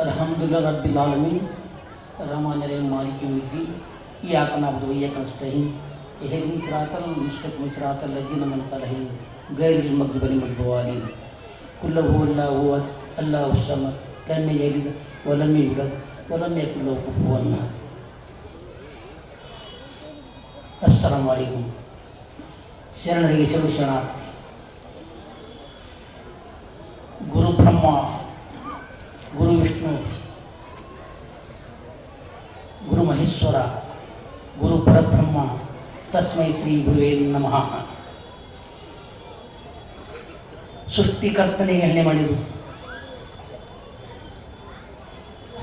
अल्हम्दुलिल्लाह रब्बिल आलमीन रहमान रहीम मालिक यौमिद्दीन इय्याका नअबुदु व इय्याका नस्तईन इहदिना सिरातल मुस्तक़ीम सिरातल लज़ीना अनअमता अलैहिम गैरिल मग़्दूबि अलैहिम वलद्दालीन कुल हुवल्लाहु अहद अल्लाहुस समद लम यलिद व लम यूलद व लम यकुल लहु कुफुवन अहद। अस्सलामु अलैकुम। ಶರಣರಿಗೆ ಶರಣಾರ್ಥಿ. ಗುರು ಬ್ರಹ್ಮ ಗುರು ವಿಷ್ಣು ಗುರು ಮಹೇಶ್ವರ ಗುರು ಪರಬ್ರಹ್ಮ ತಸ್ಮೈ ಶ್ರೀ ಗುರುವೇ ನಮಃ. ಸೃಷ್ಟಿಕರ್ತನಿಗೆ ಎಣ್ಣೆ ಮಾಡಿದು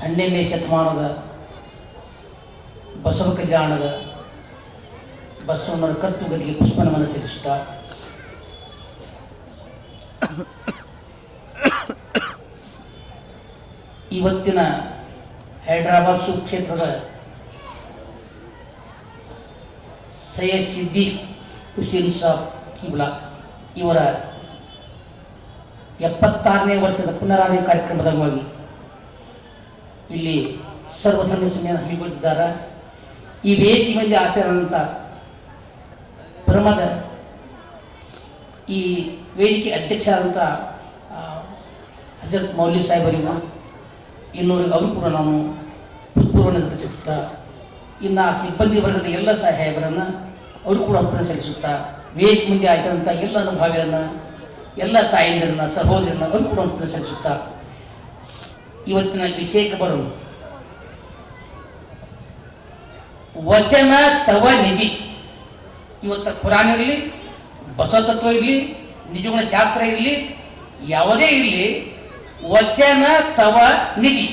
12ನೇ ಶತಮಾನದ ಬಸವ ಕಲ್ಯಾಣದ ಬಸವಣ್ಣರ ಕರ್ತುಗತಿಗೆ ಪುಷ್ಪನಮನ ಸಲ್ಲಿಸುತ್ತಾ ಇವತ್ತಿನ ಹೈದರಾಬಾದ್ ಸುಕ್ಷೇತ್ರದ ಸೈಯದ್ ಸಿದ್ದೀಕ್ ಹುಸೇನ್ ಸಾಬ್ ಕಿಬ್ಲಾ ಇವರ 76ನೇ ವರ್ಷದ ಪುನರಾವರ್ತನೆ ಕಾರ್ಯಕ್ರಮದ ಅಂಗವಾಗಿ ಇಲ್ಲಿ ಸರ್ವಧರ್ಮ ಸಮ್ಮೇಳನ ಹಮ್ಮಿಕೊಂಡಿದ್ದಾರೆ. ಈ ವೇದಿಕೆ ಮಂದಿ ಆಚರಣಂತ ಪರಮದ ಈ ವೇದಿಕೆ ಅಧ್ಯಕ್ಷರಾದಂಥ ಹಜರತ್ ಮೌಲ್ವಿ ಸಾಹೇಬರಿಗೂ ಇನ್ನೂರಿಗೆ ಅವರು ಕೂಡ ನಾನು ಹೃತ್ಪೂರ್ವವನ್ನು ಸಲ್ಲಿಸುತ್ತಾ ಇನ್ನು ಸಿಬ್ಬಂದಿ ವರ್ಗದ ಎಲ್ಲ ಸಾಹೇಬರನ್ನು ಅವರು ಕೂಡ ಹೃತ್ಪೂರ್ವ ಸಲ್ಲಿಸುತ್ತಾ ವೇದಿಕೆ ಮುಂದೆ ಆಚರಣಂಥ ಎಲ್ಲ ಅನುಭಾವಿಯರನ್ನು ಎಲ್ಲ ತಾಯಂದಿರನ್ನ ಸಹೋದರನ್ನ ಅವರು ಕೂಡ ಹೃತ್ಪೂರ್ವ ಸಲ್ಲಿಸುತ್ತಾ ಇವತ್ತಿನ ವಿಷಯಕ್ಕೆ ಬರೋಣ. ವಚನ ತವ ನಿಧಿ. ಇವತ್ತು ಕುರಾನ್ ಇರಲಿ, ಬಸವ ತತ್ವ ಇರಲಿ, ನಿಜಗುಣ ಶಾಸ್ತ್ರ ಇರಲಿ, ಯಾವುದೇ ಇರಲಿ, ವಚನ ತವ ನಿಧಿ.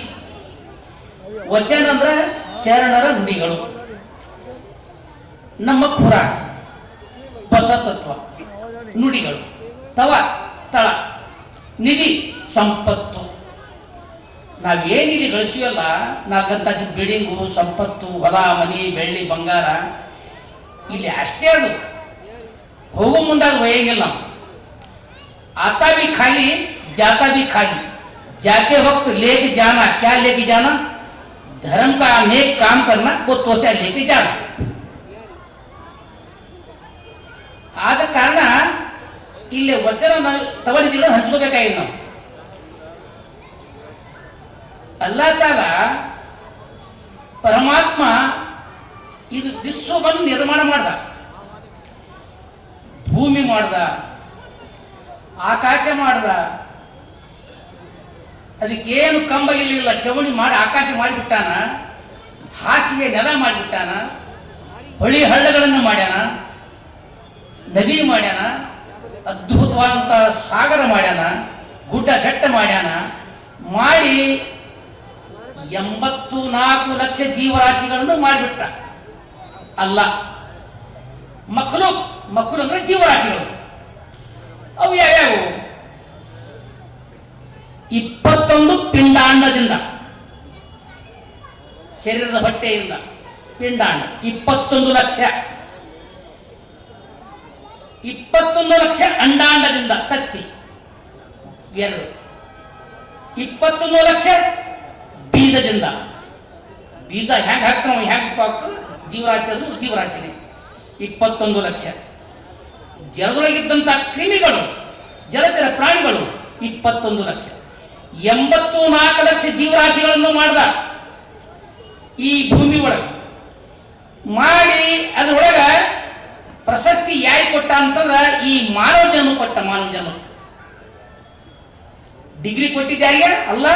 ವಚನ ಅಂದ್ರೆ ಶರಣರ ನುಡಿಗಳು. ನಮ್ಮ ಕುರಾನ್ ಬಸವ ತತ್ವ ನುಡಿಗಳು. ತವ ತಳ, ನಿಧಿ ಸಂಪತ್ತು. ನಾವೇನಿಲ್ಲಿ ಗಳಿಸುವಲ್ಲ 4 ಅಂತಸ್ತಿನ ಬಿಲ್ಡಿಂಗು, ಸಂಪತ್ತು, ಹೊಲ ಮನೆ, ಬೆಳ್ಳಿ ಬಂಗಾರ, ಇಲ್ಲಿ ಅಷ್ಟೇ ಅದು ಹೋಗೋ ಮುಂದಾಗ ಒಯ್ಯಂಗಿಲ್ಲ. आता भी खाली जाता भी खाली. जाते वक्त लेके जाना, क्या लेके जाना? धर्म का अनेक काम करना, वो तो से लेके जाना. ಆದ ಕಾರಣ ಇಲ್ಲಿ ವಚನ ತವನಿಧಿಗಳನ್ನು ಹಂಚ್ಕೋಬೇಕಾಗಿದೆ ನಾವು. ಅಲ್ಲಾ ತಾಲ ಪರಮಾತ್ಮ ಇದು ವಿಶ್ವವನ್ನು ನಿರ್ಮಾಣ ಮಾಡ್ದ, ಭೂಮಿ ಮಾಡ್ದ, ಆಕಾಶ ಮಾಡ್ದ. ಅದಕ್ಕೇನು ಕಂಬ ಇರಲಿಲ್ಲ, ಚವಣಿ ಮಾಡಿ ಆಕಾಶ ಮಾಡಿಬಿಟ್ಟಾನ, ಹಾಸಿಗೆ ನೆಲ ಮಾಡಿಬಿಟ್ಟಾನ, ಹೊಳಿ ಹಳ್ಳಗಳನ್ನು ಮಾಡ್ಯಾನ, ನದಿ ಮಾಡ್ಯಾನ, ಅದ್ಭುತವಾದಂಥ ಸಾಗರ ಮಾಡ್ಯಾನ, ಗುಡ್ಡ ಬೆಟ್ಟ ಮಾಡ್ಯಾನ. ಮಾಡಿ 84 ಲಕ್ಷ ಜೀವರಾಶಿಗಳನ್ನು ಮಾಡಿಬಿಟ್ಟ ಅಲ್ಲ. ಮಕ್ಕಳು ಅಂದ್ರೆ ಜೀವರಾಶಿಗಳು. ಅವು ಯಾವ್ಯಾವು? 21 ಪಿಂಡಾಂಡದಿಂದ, ಶರೀರದ ಹೊಟ್ಟೆಯಿಂದ ಪಿಂಡಾಂಡ 21 ಲಕ್ಷ. 21 ಲಕ್ಷ ಅಂಡಾಂಡದಿಂದ ತತ್ತಿ 2. 21 ಲಕ್ಷ ಬೀಜದಿಂದ. ಬೀಜ ಹೆಂಗೆ ಹಾಕ್ತಾವ ಹೆಂಗೆ ಆಗ್ತದೆ? ಜೀವರಾಶಿ ಅದು ಜೀವರಾಶಿನೇ. 21 ಲಕ್ಷ. ಜಲದೊಳಗಿದ್ದಂಥ ಕ್ರಿಮಿಗಳು, ಜಲಚರ ಪ್ರಾಣಿಗಳು 21 ಲಕ್ಷ. 84 ಲಕ್ಷ ಜೀವರಾಶಿಗಳನ್ನು ಮಾಡ್ದ ಈ ಭೂಮಿ ಒಳಗೆ. ಮಾಡಿ ಅದ್ರೊಳಗೆ ಪ್ರಶಸ್ತಿ ಯಾರು ಕೊಟ್ಟ ಅಂತಂದ್ರೆ ಈ ಮಾನವ ಜನ್ಮ ಕೊಟ್ಟ. ಮಾನವ ಜನ್ಮ ಡಿಗ್ರಿ ಕೊಟ್ಟಿದ್ಯಾರಿಗೆ ಅಲ್ಲ,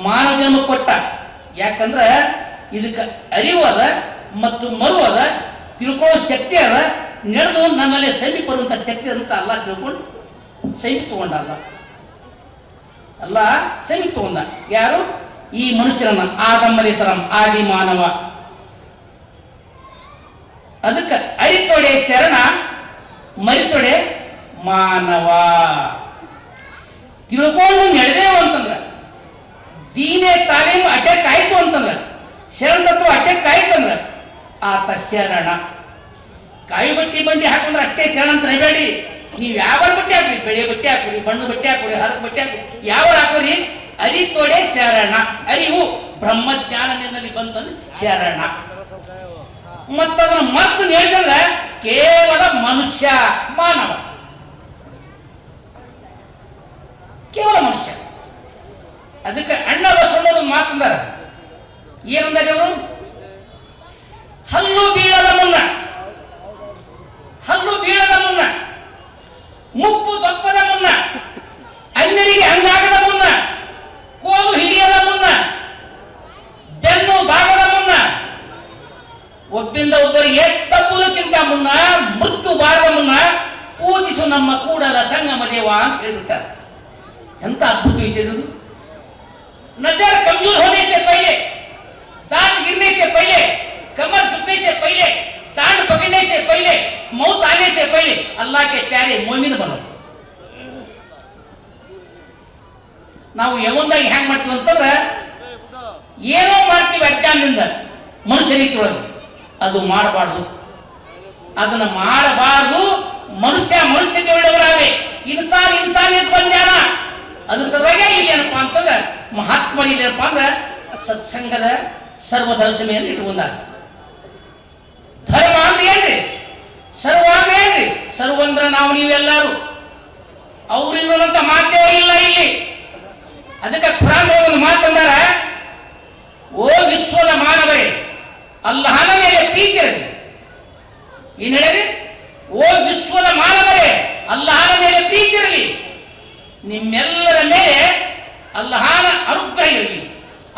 ಮಾನವ ಜನ್ಮ ಕೊಟ್ಟ. ಯಾಕಂದ್ರೆ ಇದಕ್ಕೆ ಅರಿವು ಅದ ಮತ್ತು ಮರು ಅದ, ತಿಳ್ಕೊಳ್ಳೋ ಶಕ್ತಿ ಅದ. ನಡೆದು ನನ್ನಲ್ಲಿ ಸೈನಿಕ ಬರುವಂಥ ಶಕ್ತಿ ಅಂತ ಅಲ್ಲ ತಿಳ್ಕೊಂಡು ಸೈನಿಕ ತಗೊಂಡಲ್ಲ. ಅಲ್ಲ ಸೈನಿಕ ತಗೊಂಡ ಯಾರು? ಈ ಮನುಷ್ಯರನ್ನ, ಆದಮ್ ಅಲೈಹಿಸ್ಸಲಾಂ ಆದಿ ಮಾನವ. ಅದಕ್ಕೆ ಅರಿತೊಡೆ ಶರಣ, ಮರಿತೊಡೆ ಮಾನವ. ತಿಳ್ಕೊಂಡು ನಡೆದೇವು ಅಂತಂದ್ರೆ, ದೀನೇ ತಾಲೀಮು ಅಟ್ಯಾಕ್ ಆಯ್ತು ಅಂತಂದ್ರೆ, ಶರಣ ತತ್ವ ಅಟ್ಯಾಕ್ ಆಯ್ತು ಅಂದ್ರೆ ಆತ ಶರಣ. ಕಾಯಿ ಬಟ್ಟಿ ಬಂಡಿ ಹಾಕೊಂಡ್ರೆ ಅಷ್ಟೇ ಶರಣ ಅಂತ ನಡಬೇಡಿ. ನೀವು ಯಾವ ಬಟ್ಟೆ ಹಾಕ್ರಿ, ಬೆಳೆ ಬಟ್ಟೆ ಹಾಕೋರಿ, ಬಣ್ಣ ಬಟ್ಟೆ ಹಾಕೋರಿ, ಹರಕ್ ಬಟ್ಟೆ ಹಾಕೋರಿ, ಯಾವ ಹಾಕೋರಿ, ಅರಿತೊಡೆ ಶರಣ. ಅರಿವು ಬ್ರಹ್ಮಜ್ಞಾನ ನಿನ್ನಲ್ಲಿ ಬಂತಂದ್ರೆ ಶರಣ. ಮತ್ತದನ್ನ ಮತ್ತೆ ಹೇಳಿದ್ರೆ ಕೇವಲ ಮನುಷ್ಯ, ಮಾನವ, ಕೇವಲ ಮನುಷ್ಯ. ಅದಕ್ಕೆ ಅಣ್ಣ ಬಸವಣ್ಣವರು ಮಾತಂದಾರ. ಏನಂದಾರೆ ಅವರು? ಹಲ್ಲು ಬೀಳದ ಮುನ್ನ, ಹಲ್ಲು ಬೀಳದ ಮುನ್ನ, ಮುಪ್ಪು ತಪ್ಪದ ಮುನ್ನ, ಅನ್ಯರಿಗೆ ಹಂಗಾಗದ ಮುನ್ನ, ಕೋಲು ಹಿಡಿಯದ ಮುನ್ನ, ಬೆನ್ನು ಬಾಗದ ಮುನ್ನ, ಒಬ್ಬಿಂದ ಒಬ್ಬರಿಗೆ ತಪ್ಪುವುದಕ್ಕಿಂತ ಮುನ್ನ, ಮೃತ್ಯು ಬಾರದ ಮುನ್ನ ಪೂಜಿಸು ನಮ್ಮ ಕೂಡಲ ಸಂಗಮ ದೇವ ಅಂತ ಹೇಳಿಬಿಟ್ಟಾರೆ. ಎಂತ अद्भुत विषय है। नजर कमजोर होने से पहले, दांत गिरने से पहले, कमर झुकने से पहले, दांत पकड़ने से पहले, मौत आने से पहले अल्लाह के प्यारे मोमिन बनो. ನಾವು ಯಾವೊಂದಾಗಿ ಹ್ಯಾಂಗ್ ಮಾಡ್ತೀವಿ ಅಂತಂದ್ರೆ ಏನೋ ಮಾಡ್ತೀವಿ ಅಜ್ಞಾನದಿಂದ ಮನುಷ್ಯರಿಗೆ ಒಳಗೆ. ಅದು ಮಾಡಬಾರ್ದು, ಅದನ್ನ ಮಾಡಬಾರ್ದು. ಮನುಷ್ಯ ಮನುಷ್ಯತೆ ಒಳ್ಳೆಯವರಾಗಬೇಕು. ಇನ್ಸಾನ್ ಇನ್ಸಾನಿಯತ್ ಬಂದ್ಯಾನ. ಅದು ಸಲುವಾಗಿ ಇಲ್ಲಿ ಏನಪ್ಪಾ ಅಂತಂದ್ರೆ ಮಹಾತ್ಮರು ಇಲ್ಲಿ ಏನಪ್ಪಾ ಅಂದ್ರೆ ಸತ್ಸಂಗದ ಸರ್ವಧರ್ಮ ಸಭೆಯನ್ನು ಇಟ್ಕೊಂಡಾರ. ಧರ್ಮ ಅಂದ್ರೆ ಏನ್ರಿ? ಸರ್ವ ಅಂದ್ರೆ ಏನ್ರಿ? ಸರ್ವ ಅಂದ್ರೆ ನಾವು ನೀವೆಲ್ಲರೂ. ಅವ್ರು ಇರುವಂತ ಮಾತೇ ಇಲ್ಲ ಇಲ್ಲಿ. ಅದಕ್ಕೆ ಖುರಾನ್ ಒಂದು ಮಾತಂದಾರ, ಓ ವಿಶ್ವದ ಮಾನವರೇ, ಅಲ್ಲಾಹನ ಮೇಲೆ ಪ್ರೀತಿ ಇರಲಿ. ಏನ್ ಹೇಳಿರಿ? ಓ ವಿಶ್ವದ ಮಾನವರೇ, ಅಲ್ಲಾಹನ ಮೇಲೆ ಪ್ರೀತಿ ಇರಲಿ, ನಿಮ್ಮೆಲ್ಲರ ಮೇಲೆ ಅಲ್ಲಾಹನ ಅನುಗ್ರಹ ಇರಲಿ,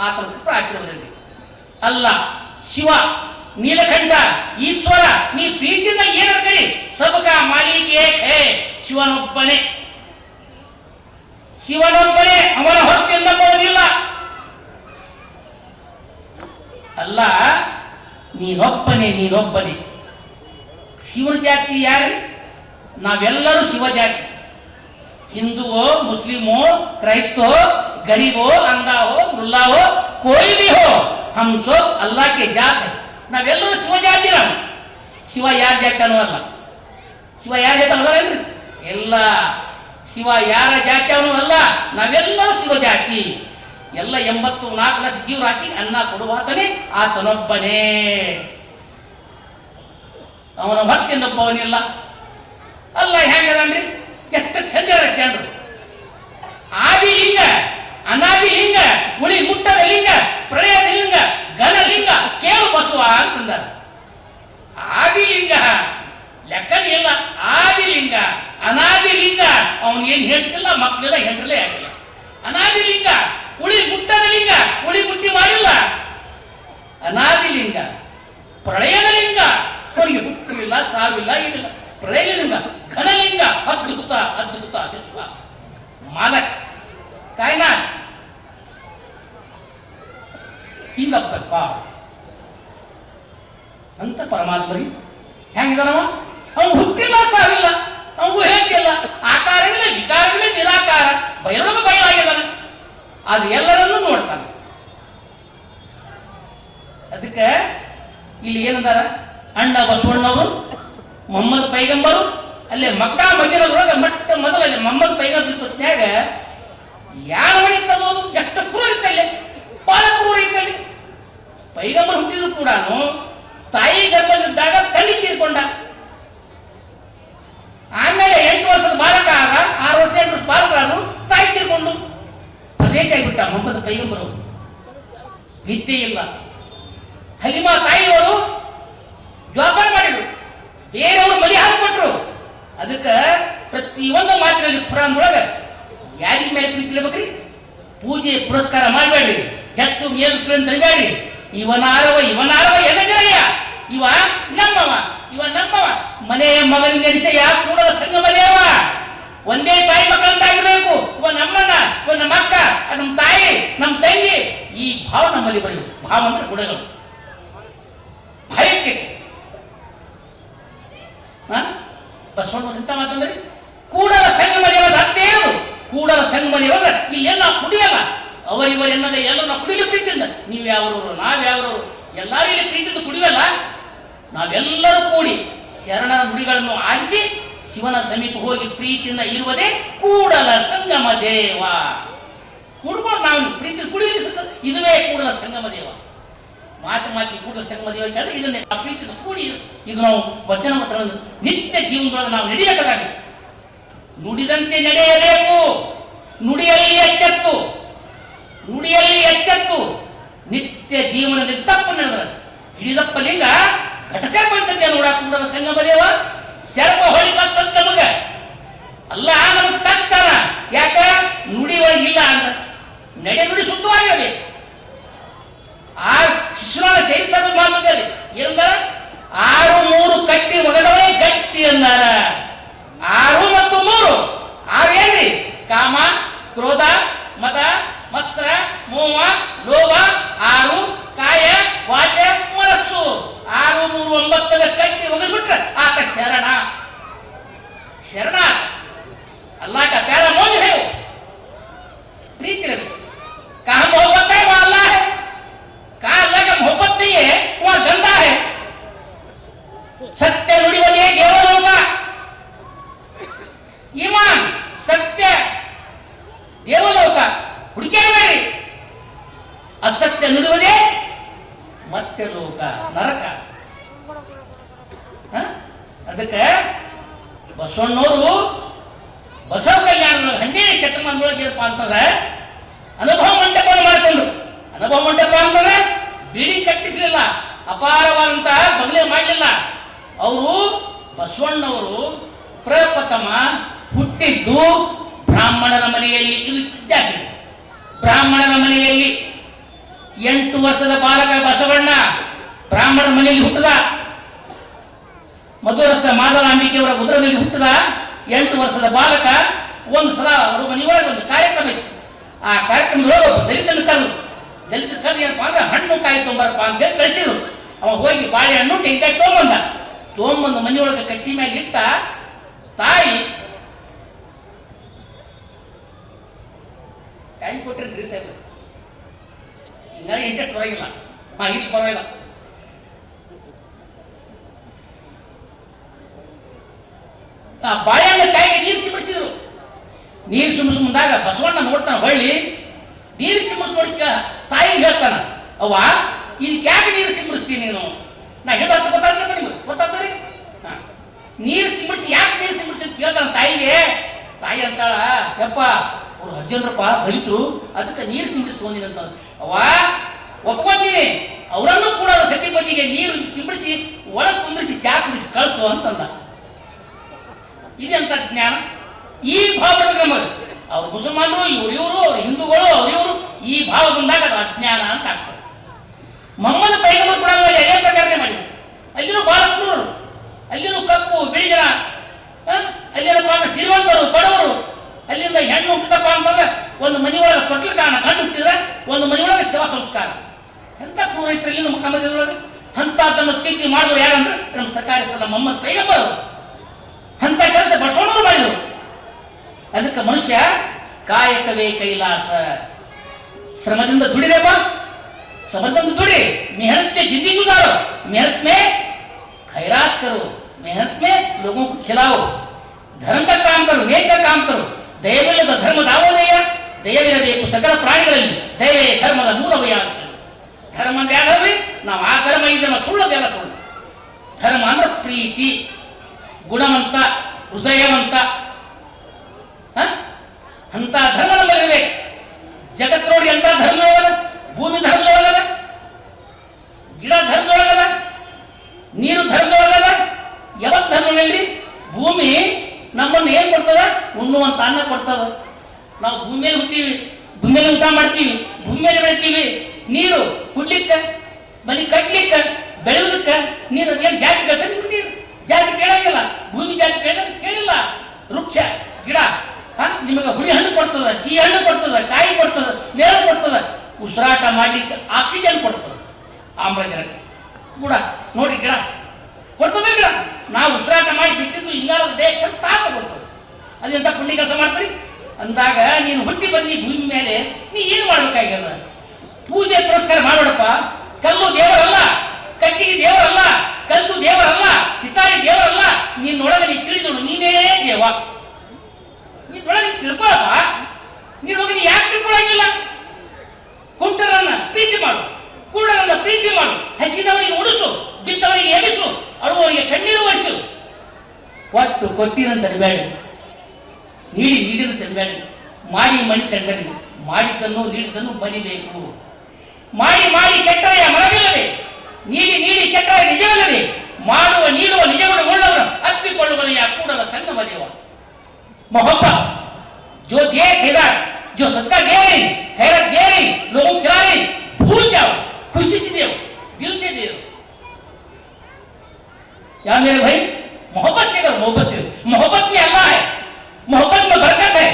ಆತನ ಕೃಪಾ ಆಶೀರ್ವಾದ ಇರಲಿ. ಅಲ್ಲ ಶಿವ, ನೀಲಕಂಠ, ಈಶ್ವರ, ನೀ ಪ್ರೀತಿಯಿಂದ ಏನಂತೀರಿ? ಸಬಕ ಮಾಲೀಕ ಏಕ್ ಹೇ, ಶಿವನೊಬ್ಬನೇ, ಶಿವನೊಬ್ಬನೇ, ಅವನ ಹೊರತೆಲ್ಲವನಿಲ್ಲ. ಅಲ್ಲ ನೀನೊಬ್ಬನೇ, ನೀನೊಬ್ಬನೇ. ಶಿವನ ಜಾತಿ ಯಾರು? ನಾವೆಲ್ಲರೂ ಶಿವ ಜಾತಿ. हिंदू हो, मुस्लिम हो, क्राइस्ट हो, गरीब हो, अंधा हो, मुल्ला हो, कोई भी हो, हम सब अल्लाह के जात है. ನಾವೆಲ್ಲರೂ ಶಿವ ಜಾತಿ. ನಾವು ಶಿವ ಯಾರ ಜಾತಿ ಅನ್ನೋಲ್ಲ. ಶಿವ ಯಾರ ಜಾತಿ ಅನ್ನೋದಲ್ರಿ? ಎಲ್ಲ ಶಿವ ಯಾರ ಜಾತಿ ಅವನು ಅಲ್ಲ. ನಾವೆಲ್ಲರೂ ಶಿವ ಜಾತಿ. ಎಲ್ಲ 84 ಲಕ್ಷ ಜೀವರಾಶಿ ಅನ್ನ ಕೊಡುವಾತನೇ ಆತನೊಬ್ಬನೇ. ಅವನ ಭಕ್ತಿಯನ್ನೊಬ್ಬವನಿಲ್ಲ. ಅಲ್ಲ ಹೇಗದನ್ರಿ? ಎಷ್ಟು ಚಂದ ರಕ್ಷಣರು. ಆದಿ ಲಿಂಗ, ಅನಾದಿ ಲಿಂಗ, ಉಳಿ ಮುಟ್ಟದ ಲಿಂಗ, ಪ್ರಳಯದ ಲಿಂಗ, ಘನಲಿಂಗ, ಕೇಳು ಬಸವ ಅಂತಂದಾರ. ಆದಿ ಲಿಂಗ ಲೆಕ್ಕನೇ ಇಲ್ಲ. ಆದಿ ಲಿಂಗ, ಅನಾದಿ ಲಿಂಗ, ಅವನು ಏನು ಹೇಳ್ತಿಲ್ಲ, ಮಕ್ಕಳೆಲ್ಲ ಹೆಂಡ್ರಲೇ ಆಗಿಲ್ಲ. ಅನಾದಿ ಲಿಂಗ, ಉಳಿ ಮುಟ್ಟದ ಲಿಂಗ, ಉಳಿ ಮುಟ್ಟಿ ಮಾಡಿಲ್ಲ. ಅನಾದಿ ಲಿಂಗ, ಪ್ರಳಯದ ಲಿಂಗ, ಅವನಿಗೆ ಹುಟ್ಟಿಲ್ಲ, ಸಾವಿಲ್ಲ, ಏನಿಲ್ಲ. ಪ್ರಳಯಲಿಂಗ, ಘನಲಿಂಗ, ಅದ್ಭುತ ಅದ್ಭುತ ಅದ್ಭುತ ಮಾಲಕ್ ಕಾಯ್ನಾಥ್, ಕಿಂಗ್ ಆಫ್ ದ ಗಾಡ್ ಅಂತ ಪರಮಾತ್ಮರಿ ಹೆಂಗಿದಾನವ? ಅವನು ಹುಟ್ಟಿಲ್ಲ, ಸಾವಿಲ್ಲ, ಅವನಿಗೂ ಹೇಳ್ತಿಲ್ಲ. ಆಕಾರವಿಲ್ಲ, ವಿಕಾರವಿಲ್ಲ, ನಿರಾಕಾರ, ಬಯಲೊಳಗೆ ಬಯಲಾಗಿದ್ದಾನೆ. ಆದ್ರೆ ಎಲ್ಲರನ್ನೂ ನೋಡ್ತಾನೆ. ಅದಕ್ಕೆ ಇಲ್ಲಿ ಏನಂದಾರ? ಅಣ್ಣ ಬಸವಣ್ಣವರು, ಮೊಹಮ್ಮದ್ ಪೈಗಂಬರು ಅಲ್ಲೇ ಮಕ್ಕಾ ಮದೀನದೊಳಗೆ ಮೊಟ್ಟ ಮೊದಲಲ್ಲಿ ಮೊಹಮ್ಮದ್ ಪೈಗಂಬರ್ ಪತ್ನ್ಯಾಗ ಯಾರವನಿತ್ತದು? ಎಷ್ಟು ಕ್ರೂರ ಇತ್ತಲ್ಲಿ, ಬಹಳ ಕ್ರೂರ ಇತ್ತಲ್ಲಿ. ಪೈಗಂಬರ್ ಹುಟ್ಟಿದ್ರು ಕೂಡ ತಾಯಿ ಗರ್ಭದಲ್ಲಿದ್ದಾಗ ತಂದೆ ತೀರ್ಕೊಂಡ. ಆಮೇಲೆ 8 ವರ್ಷದ ಬಾಲಕ ಆದ, 6 ವರ್ಷ 8 ವರ್ಷ ಬಾಲಕ ಆದ್ರು, ತಾಯಿ ತೀರ್ಕೊಂಡು ಪ್ರದೇಶ ಆಗಿಬಿಟ್ಟ ಮೊಹಮ್ಮದ್ ಪೈಗಂಬರು. ವಿದ್ಯೆ ಇಲ್ಲ. ಹಲಿಮಾ ತಾಯಿಯವರು ಜೋಪಾನ ಮಾಡಿದ್ರು, ಬೇರೆಯವರು ಮಲಿ ಹಾಕಿಕೊಟ್ರು. ಅದಕ್ಕೆ ಪ್ರತಿಯೊಂದು ಮಾತಿನಲ್ಲಿ ಖುರಾನ್ ಒಳಗೆ ಯಾರಿಗ ಮೇಲೆ ಪ್ರೀತಿ ಇರ್ಬೇಕ್ರಿ? ಪೂಜೆ ಪುರಸ್ಕಾರ ಮಾಡಬೇಡ್ರಿ, ಹೆಚ್ಚು ಮೇಲು ತಿಳಿಬೇಡ್ರಿ. ಇವನಾರವ ಇವನಾರವ ಎನಗಿರಯ್ಯ, ಇವ ನಮ್ಮವ, ಇವ ನಮ್ಮವ, ಮನೆಯ ಮಗನಿಗೆ ನಿಶ್ಚಯ ಕೂಡಲ ಸಂಗಮ ದೇವ. ಒಂದೇ ತಾಯಿ ಮಕ್ಕಳಂತಾಗಿರ್ಬೇಕು. ಇವ ನಮ್ಮಣ್ಣ, ಇವ ನಮ್ಮ ಅಕ್ಕ, ನಮ್ಮ ತಾಯಿ, ನಮ್ಮ ತಂಗಿ, ಈ ಭಾವ ನಮ್ಮಲ್ಲಿ ಬರಬೇಕು. ಭಾವ ಅಂದ್ರೆ ಗುಣಗಳು, ಭಯಕ್ಕೆ. ಬಸವಣ್ಣ ಎಂತ ಮಾತಂದ್ರಿ? ಕೂಡಲ ಸಂಗಮ ದೇವದ ಅರ್ಥ ಏನು? ಕೂಡಲ ಸಂಗಮ ದೇವರ ಇಲ್ಲೆಲ್ಲ ಕುಡಿಯಲ್ಲ, ಅವರಿವರೆನ್ನದ ಎಲ್ಲ ನಾವು ಕುಡಿಲಿ ಪ್ರೀತಿಯಿಂದ. ನೀವು ಯಾವ್ರವರು, ನಾವ್ಯಾವ್ರವರು, ಎಲ್ಲರೂ ಇಲ್ಲಿ ಪ್ರೀತಿಯಿಂದ ಕುಡಿಯಲ್ಲ. ನಾವೆಲ್ಲರೂ ಕೂಡಿ ಶರಣರ ನುಡಿಗಳನ್ನು ಆಲಿಸಿ ಶಿವನ ಸಮೀಪ ಹೋಗಿ ಪ್ರೀತಿಯಿಂದ ಇರುವುದೇ ಕೂಡಲ ಸಂಗಮ ದೇವ. ಕುಡ್ಕೊಂಡು ನಾವು ಪ್ರೀತಿ ಕುಡಿಯಲಿಸುತ್ತ ಇದುವೇ ಕೂಡಲ ಸಂಗಮ ದೇವ. ಮಾತಿ ಕೂಡಲ ಸಂಗಮ ದೇವ ಅಂದರೆ ಇದನ್ನೇ ಆ ಪ್ರೀತಿಯನ್ನು ಕೂಡಿ ಇದು ನಾವು ವಚನ ಮತ್ತು ನಿತ್ಯ ಜೀವನದೊಳಗೆ ನಾವು ನಡೆಯಬೇಕಾಗಿ ನುಡಿದಂತೆ ನಡೆಯಬೇಕು. ನುಡಿಯಲ್ಲಿ ಎಚ್ಚೆತ್ತು ನಿತ್ಯ ಜೀವನದಲ್ಲಿ ತಪ್ಪು ನಡೆದ್ರೆ ಹಿಡಿದಪ್ಪ ಲಿಂಗ ಘಟಸರ್ಪ ಇದ್ದಂತೆ ನೋಡಾಕ ಕೂಡಲ ಸಂಗಮ ದೇವ. ಸರ್ಪ ಹೊಳಿ ಕತ್ತಂತ ನಮಗ ಅಲ್ಲ ನಮಗೆ ಕಚ್ತಾನ. ಯಾಕ ನುಡಿ ಒಳಗಿಲ್ಲ ಅಂತ ನಡೆ ನುಡಿ ಶುದ್ಧವಾಗಿರಬೇಕು. ಆ ಶಿಶುನಾಳ ಚೈತನ್ಯ ಮಾತುಗಳಲ್ಲಿ ಏನಂದ 6 ಕಟ್ಟಿ ಒಗದವೇ ಗಟ್ಟಿ ಅಂದಾರ. 6 ಮತ್ತು 3 6 ಏನ್ರಿ? ಕಾಮ, ಕ್ರೋಧ, ಮದ, ಮತ್ಸರ, ಮೋಹ, ಲೋಭ. 6 ಕಾಯ, ವಾಚ, ಮನಸ್ಸು. 6, 3, 9 ಕಟ್ಟಿ ಒಗದ್ಬಿಟ್ರೆ ಆಕ ಶರಣ. अल्लाह का प्यारा मौज है वो, प्रीति रहे। कहा मोहब्बत है वहाँ अल्लाह है, कहा अल्लाह का मोहब्बत नहीं है वहाँ गंदा है। सत्य नुಡಿವದೇ ದೇವಲೋಕ, ईमान सत्य ದೇವಲೋಕ ಹುಡುಕಿರಬೇಡಿ. ಅಸತ್ಯ ನುಡಿವದೇ ಮತ್ತೆ ಲೋಕ ನರಕ. ಅದಕ್ಕೆ ಬಸವಣ್ಣವರು ಬಸವ ಕಲ್ಯಾಣದೊಳಗೆ 12ನೇ ಶತಮಾನದೊಳಗೆ ಏನಪ್ಪ ಅಂತಂದ್ರೆ ಅನುಭವ ಮಂಟಪವನ್ನು ಮಾಡಿಕೊಂಡ್ರು. ಅನುಭವ ಮಂಟಪ ಅಂತಂದ್ರೆ ಬಿಡಿ ಕಟ್ಟಿಸಲಿಲ್ಲ, ಅಪಾರವಾದಂತಹ ಬಂಗಲೆ ಮಾಡಲಿಲ್ಲ. ಅವರು ಬಸವಣ್ಣವರು ಪ್ರಪ್ರಥಮ ಹುಟ್ಟಿದ್ದು ಬ್ರಾಹ್ಮಣರ ಮನೆಯಲ್ಲಿ. ಇದು ಇತಿಹಾಸ. ಬ್ರಾಹ್ಮಣರ ಮನೆಯಲ್ಲಿ 8 ವರ್ಷದ ಬಾಲಕ ಬಸವಣ್ಣ ಬ್ರಾಹ್ಮಣರ ಮನೆಯಲ್ಲಿ ಹುಟ್ಟದ. ಮಧುರಸ್ಥ ಮಾದಲಾಂಬಿಕೆಯವರ ಉದರದಲ್ಲಿ ಹುಟ್ಟದ 8 ವರ್ಷದ ಬಾಲಕ. ಒಂದು ಸಲ ಅವರ ಮನೆಯೊಳಗೆ ಒಂದು ಕಾರ್ಯಕ್ರಮ ಇತ್ತು. ಆ ಕಾರ್ಯಕ್ರಮದೊಳಗೆ ಒಬ್ಬ ದಲಿತನ ಕರೆದು ಏನಪ್ಪ ಅಂದ್ರೆ ಹಣ್ಣು ಕಾಯಿ ತೊಂಬರಪ್ಪ ಅಂತೇಳಿ ಕಳಿಸಿದ್ರು. ಅವ ಹೋಗಿ ಬಾಳೆಹಣ್ಣು ತೆಂಗಿನಕಾಯಿ ತೊಗೊಂಬಂದು ಮನೆಯೊಳಗೆ ಕಟ್ಟಿ ಮೇಲೆ ಇಟ್ಟ. ತಾಯಿ ಟೈಮ್ ಕೊಟ್ಟಿರ್ರಿ ಸಾಹೇಬ್, ಹಿಂಗಾರೆ ಇಂಟ್ರೆಸ್ಟ್ ಪರವಾಗಿಲ್ಲ, ಇಲ್ಲಿ ಪರವಾಗಿಲ್ಲ. ಆ ಬಾಳೆಹಣ್ಣ ಕಾಯಿಗೆ ನೀರು ಸಿಂಪಡಿಸಿದ್ರು. ನೀರು ಸಿಂಪಡಿಸ್ ಮುಂದಾಗ ಬಸವಣ್ಣ ನೋಡ್ತಾನ, ಹೊಳ್ಳಿ ನೀರು ಸಿಂಪಡಿಸ್ ನೋಡಿಕ ತಾಯಿಗೆ ಹೇಳ್ತಾನ, ಅವ್ವ ಇದಕ್ಕೆ ಯಾಕೆ ನೀರು ಸಿಂಪಡಿಸ್ತೀನಿ ನೀನು? ನಾ ಹೇಳ್ದ ಗೊತ್ತಾಗ್ತಪ್ಪ ನಿಮ್ಗೆ, ಗೊತ್ತಾಗ್ತರಿ? ನೀರು ಸಿಂಪಡಿಸಿ ಯಾಕೆ ನೀರು ಸಿಂಪಡಿಸಿ ಅಂತ ಕೇಳ್ತಾನ ತಾಯಿಗೆ. ತಾಯಿ ಅಂತಾಳ, ಯಪ್ಪ ಅವ್ರು 10 ಜನರಪ್ಪ ದಲಿತರು, ಅದಕ್ಕೆ ನೀರು ಸಿಂಪಡಿಸಿ ತೊಗೊಂಡಿನಂತ. ಅವ್ವ ಒಪ್ಕೊತೀನಿ, ಅವರನ್ನು ಕೂಡ ಸತಿಪತಿಗೆ ನೀರು ಸಿಂಪಡಿಸಿ ಒಳಗೆ ಕುಂದಿರಿಸಿ ಚಾ ಕುಡಿಸಿ ಕಳಿಸ್ತು ಅಂತಂದ. ಇದೆಂತ ಜ್ಞಾನ? ಈ ಭಾವ ನಮಗೆ ಅವ್ರು ಮುಸಲ್ಮಾನರು, ಇವರು ಅವ್ರು ಹಿಂದೂಗಳು, ಅವ್ರಿವರು ಈ ಭಾವ ಬಂದಾಗ ಅದು ಅಜ್ಞಾನ ಅಂತ ಆಗ್ತದೆ. ಮೊಹಮ್ಮದ್ ಪೈಗಂಬರ್ ಕೂಡ ಅದೇ ಪ್ರಕಾರನೇ ಮಾಡಿದ್ರು. ಅಲ್ಲಿನೂ ಬಹಳ ಕ್ರೂರರು, ಅಲ್ಲಿನೂ ಕಪ್ಪು ಬಿಳಿ ಜನ, ಅಲ್ಲೇನಪ್ಪ ಅಂದ್ರೆ ಶ್ರೀಮಂತರು ಬಡವರು. ಅಲ್ಲಿಂದ ಹೆಣ್ಣು ಹುಟ್ಟದಪ್ಪ ಅಂತಂದ್ರೆ ಒಂದು ಮನೆಯೊಳಗೆ ತೊಟ್ಲ ಕಾರಣ ಗಂಡು ಹುಟ್ಟಿದ್ರೆ ಒಂದು ಮನೆಯೊಳಗೆ ಸೇವಾ ಸಂಸ್ಕಾರ. ಎಂಥ ಕ್ರೂರ ಐತ್ರಿ ಇಲ್ಲಿ ನಮ್ಮ ಕಮ್ಮದಿನೊಳಗೆ. ಅಂಥದ್ದನ್ನು ತಿದ್ದಿ ಮಾಡಿದ್ರು ಯಾರಂದ್ರೆ ನಮ್ಮ ಸರ್ಕಾರಿ ಸ್ಥಳ ಮೊಹಮ್ಮದ್ ಪೈಗಂಬರ್ ಅವರು. ಅಂತ ಕೆಲಸ ಬಸವಣ್ಣವರು ಮಾಡಿದರು. ಅದಕ್ಕೆ ಮನುಷ್ಯ ಕಾಯಕವೇ ಕೈಲಾಸ, ಶ್ರಮದಿಂದ ದುಡಿರಪ್ಪ, ಶ್ರಮದಿಂದ ದುಡಿ. मेहनत में जिंदगी गुजारो, मेहनत में खैरात करो, मेहनत में लोगों को खिलाओ, धर्म का काम करो, नेक का काम करो. ದಯವಿಲ್ಲದ ಧರ್ಮ ದಾವೋದಯ, ದಯವಿರಬೇಕು ಸಕಲ ಪ್ರಾಣಿಗಳಲ್ಲಿ, ದಯವೇ ಧರ್ಮದ ಮೂಲವಯ್ಯ ಅಂತ ಹೇಳಿ. ಧರ್ಮ ಅಂದ್ರೆ ಯಾವ್ದ್ರಿ? ನಾವು ಆ ಧರ್ಮ ಈ ಧರ್ಮ ಸುಳ್ಳದೆಲ್ಲ ಸುಳ್ಳು. ಧರ್ಮ ಅಂದ್ರೆ ಪ್ರೀತಿ, ಗುಣವಂತ, ಹೃದಯವಂತ, ಅಂತ ಧರ್ಮ ನಮ್ಮಲ್ಲಿರ್ಬೇಕು. ಜಗತ್ ನೋಡಿ ಅಂತ ಧರ್ಮದೊಳಗದ, ಭೂಮಿ ಧರ್ಮದೊಳಗದ, ಗಿಡ ಧರ್ಮದೊಳಗದ, ನೀರು ಧರ್ಮದೊಳಗದ. ಯಾವ ಧರ್ಮದಲ್ಲಿ ಭೂಮಿ ನಮ್ಮನ್ನು ಏನ್ ಕೊಡ್ತದ? ಉಣ್ಣುವಂತ ಅನ್ನ ಕೊಡ್ತದ. ನಾವು ಭೂಮಿಯಲ್ಲಿ ಹುಟ್ಟೀವಿ, ಭೂಮಿಯಲ್ಲಿ ಊಟ ಮಾಡ್ತೀವಿ, ಭೂಮಿಯಲ್ಲಿ ಬೆಳಿತೀವಿ. ನೀರು ಕುಡ್ಲಿಕ್ಕ, ಮನೆ ಕಟ್ಲಿಕ್ಕ, ಬೆಳೆಯೋದಕ್ಕ ನೀರು ಅದೇನು ಜಾತಿ ಕೇಳ್ತಾರೆ? ನೀರು ಜಾತಿ ಕೇಳಂಗಿಲ್ಲ, ಭೂಮಿ ಜಾತಿ ಕೇಳಿಲ್ಲ. ವೃಕ್ಷ ಗಿಡ ನಿಮಗೆ ಹುಳಿ ಹಣ್ಣು ಕೊಡ್ತದ, ಸಿಹಿ ಹಣ್ಣು ಕೊಡ್ತದ, ಕಾಯಿ ಕೊಡ್ತದ, ನೆರಳು ಕೊಡ್ತದ, ಉಸಿರಾಟ ಮಾಡ್ಲಿಕ್ಕೆ ಆಕ್ಸಿಜನ್ ಕೊಡ್ತದ, ಆಮ್ಲಜನಕ ಕೂಡ ನೋಡಿ ಗಿಡ ಕೊಡ್ತದೆ. ಗಿಡ ನಾವು ಉಸಿರಾಟ ಮಾಡಿ ಬಿಟ್ಟಿದ್ದು ಇಂಗಾಲದ ಡೈಆಕ್ಸೈಡ್ ತಾಪ ಕೊಡ್ತದೆ. ಅದೆಂತ ಪುಣ್ಯ ಕೆಲಸ ಮಾಡ್ತೀರಿ ಅಂದಾಗ ನೀನು ಹುಟ್ಟಿ ಬಂದಿ ಭೂಮಿ ಮೇಲೆ ನೀ ಏನು ಮಾಡ್ಬೇಕಾಗ್ಯದ? ಪೂಜೆ ಪುರಸ್ಕಾರ ಮಾಡೋಡಪ್ಪ. ಕಲ್ಲು ದೇವರಲ್ಲ, ಕಟ್ಟಿಗೆ ದೇವರಲ್ಲ, ಕಲ್ಲು ದೇವರಲ್ಲ, ಹಿತಾಳಿ ದೇವರಲ್ಲ. ನಿನ್ನೊಳಗೆ ನೀ ತಿಳಿದೋಡು, ನೀನೇ ದೇವ. ನಿನ್ನೊಳಗೆ ತಿಳ್ಕೊಳಪ್ಪ. ನೀನೊಳಗೆ ಯಾಕೆ ಬಿಡಂಗಿಲ್ಲ. ಕುಂಟರನ್ನ ಪ್ರೀತಿ ಮಾಡು, ಕುರುಡರನ್ನ ಪ್ರೀತಿ ಮಾಡು, ಹಸಿದವರಿಗೆ ಉಡಿಸು, ಬಿದ್ದವರಿಗೆ ಎಡಿಸು, ಅಳುವವರಿಗೆ ಕಣ್ಣೀರು ಒರೆಸು. ಕೊಟ್ಟು ಕೊಟ್ಟಿರಂತ ತಡಬೇಡಿ, ನೀಡಿನ ತಡಬೇಡಿ, ಮಣಿ ತಡಬೇಡಿ. ಮಾಡಿದ್ದನ್ನು ನೀಡಿದ್ದನ್ನು ಬರಿಬೇಕು. ಮಾಡಿ ಕೆಟ್ಟರೆಯ ಮನವಿಲ್ಲದೆ, ನೀಡಿ ಕೆಟ್ಟರೆ ನಿಜವಲ್ಲದೆ, ಮಾಡುವ ನೀಡುವ ನಿಜಗಳು ಉಳ್ಳವರ ಅಪ್ಪಿಕೊಳ್ಳುವನೆಯ ಕೂಡಲ ಸಂಗಮ ದೇವ. मोहब्बत जो दे खैरा, जो सदका दे रही, खैरत दे रही, लोगों को खिला रही, भूल जाओ, खुशी से दो, दिल से दो. क्या मेरे भाई, मोहब्बत के करो, मोहब्बत में अल्लाह है, मोहब्बत में बरकत है.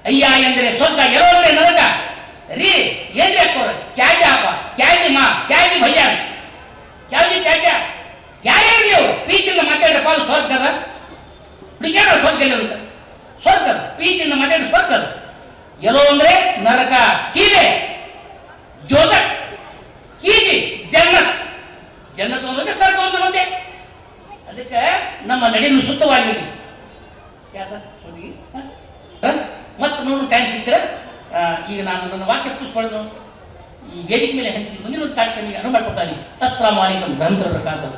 अय्या ಎಂದರೆ ಸ್ವರ್ಗ, ಎರೋ ಅಂದರೆ ನರಕ. ರೀ ಏನ್ರಿ ಹಾಕೋರ, ಕ್ಯಾಜಿ ಹಾಪ, ಕ್ಯಾಜಿ ಮಾ, ಕ್ಯಾಜಿ ಭಯ್ಯ, ಕ್ಯಾಜಿ ಚಾಚಾ, ಯಾರ್ಯಾರು ನೀವು ಪ್ರೀತಿಯಿಂದ ಮಾತಾಡ್ರೆ ಪಾಲು ಸ್ವರ್ಗದ ಹುಡುಗ್ಯಾರ ಸ್ವರ್ಗ ಇರುತ್ತೆ. ಸ್ವರ್ಗದ ಪ್ರೀತಿಯಿಂದ ಮಾತಾಡಿ ಸ್ವರ್ಗದ. ಎಲ್ಲೋ ಅಂದ್ರೆ ನರಕ, ಕೀಲೆ ಜೋಜಕ್, ಕೀಜಿ ಜನ್ನತ್. ಜನ್ನತ್ ಒಂದೇ, ಸ್ವರ್ಗ ಒಂದೇ. ಅದಕ್ಕೆ ನಮ್ಮ ನಡೆಯನ್ನು ಶುದ್ಧವಾಗಿರಲಿ. ಮತ್ತೆ ನೋಡು ಟೈಮ್ ಸಿಕ್ಕರೆ ಈಗ ನಾನು ನನ್ನ ವಾಕ್ಯ ಪುಷ್ಪಗಳನ್ನು ಈ ವೇದಿಕೆ ಮೇಲೆ ಹಂಚಿ ಮುಂದಿನ ಒಂದು ಕಾರ್ಯಕ್ರಮ ಅನುವು ಮಾಡಿಕೊಡ್ತಾನೆ. ಅಸ್ಸಲಾಮು ಅಲೈಕುಂ ವರಹಮತುಲ್ಲಾಹಿ ವಬರಕಾತುಹು.